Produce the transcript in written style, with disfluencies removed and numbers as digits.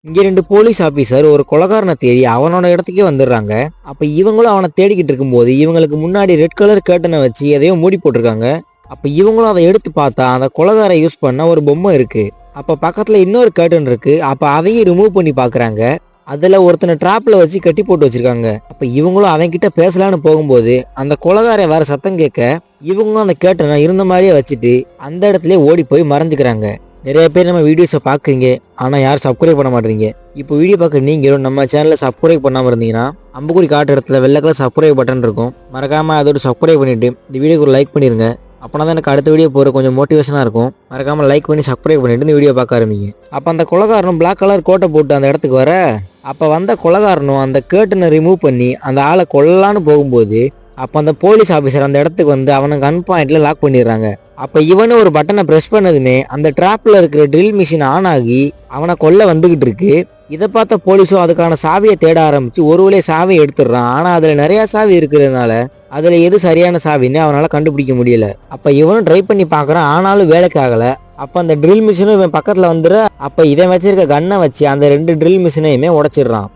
இங்க 2 police officer ஒரு கொலைகாரனை தேடி அவனோட இடத்துக்கே வந்துடுறாங்க. அப்ப இவங்களும் அவனை தேடிக்கிட்டு இருக்கும்போது இவங்களுக்கு முன்னாடி ரெட் கலர் கர்ட்டனை வச்சு எதையோ மூடி போட்டிருக்காங்க. அப்ப இவங்களும் அதை எடுத்து பார்த்தா அந்த கொலைகாரை யூஸ் பண்ண ஒரு பொம்மை இருக்கு. அப்ப பக்கத்துல இன்னொரு கர்டன் இருக்கு. அப்ப அதையும் ரிமூவ் பண்ணி பாக்குறாங்க. அதுல ஒருத்தனை டிராப்ல வச்சு கட்டி போட்டு வச்சிருக்காங்க. அப்ப இவங்களும் அவன் கிட்ட பேசலான்னு போகும்போது அந்த கொலைகாரை வேற சத்தம் கேட்க இவங்களும் அந்த கர்ட்டனை இருந்த மாதிரியே வச்சுட்டு அந்த இடத்துலயே ஓடி போய் மறைஞ்சுக்கிறாங்க. நிறைய பேர் நம்ம வீடியோஸை பார்க்குறீங்க, ஆனால் யாரும் சப்ஸ்கிரைப் பண்ண மாட்டேறீங்க. இப்போ வீடியோ பார்க்க நீங்களும் நம்ம சேனலை சப்ஸ்கிரைப் பண்ணாமல் இருந்தீங்கன்னா அம்புக்குறி காட்டு இடத்துல வெள்ளை கலர் சப்ஸ்கிரைப் பட்டன் இருக்கும். மறக்காமல் அதோட சப்ஸ்கிரைப் பண்ணிவிட்டு இந்த வீடியோக்கு ஒரு லைக் பண்ணிடுங்க. அப்போனா தான் எனக்கு அடுத்த வீடியோ போகிற கொஞ்சம் மோட்டிவேஷனாக இருக்கும். மறக்காமல் லைக் பண்ணி சப்ஸ்கிரைப் பண்ணிவிட்டு இந்த வீடியோ பார்க்க ஆரம்பிங்க. அப்போ அந்த கொலைகாரனும் பிளாக் கலர் கோட்டை போட்டு அந்த இடத்துக்கு வர, அப்போ வந்த கொலைகாரனும் அந்த கேர்ட்டனை ரிமூவ் பண்ணி அந்த ஆளை கொல்லலான்னு போகும்போது அப்போ அந்த போலீஸ் ஆஃபீஸர் அந்த இடத்துக்கு வந்து அவனை கன் பாயிண்ட்ல லாக் பண்ணிடுறாங்க. அப்போ இவனு ஒரு பட்டனை ப்ரெஸ் பண்ணதுமே அந்த ட்ராப்ல இருக்கிற ட்ரில் மிஷின் ஆன் ஆகி அவனை கொல்ல வந்துகிட்டு இருக்கு. இதை பார்த்த போலீஸும் அதுக்கான சாவியை தேட ஆரம்பிச்சு ஒரு வழியை சாவியை எடுத்துடுறான். ஆனால் அதில் நிறையா சாவி இருக்கிறதுனால அதில் எது சரியான சாவின்னு அவனால் கண்டுபிடிக்க முடியல. அப்போ இவனும் ட்ரை பண்ணி பார்க்குறான், ஆனாலும் வேலைக்கு ஆகலை. அப்போ அந்த ட்ரில் மிஷினும் இவன் பக்கத்தில் வந்துடுற, அப்போ இவன் வச்சிருக்க கன்னை வச்சு அந்த 2 ட்ரில் மிஷினையுமே உடைச்சிடுறான்.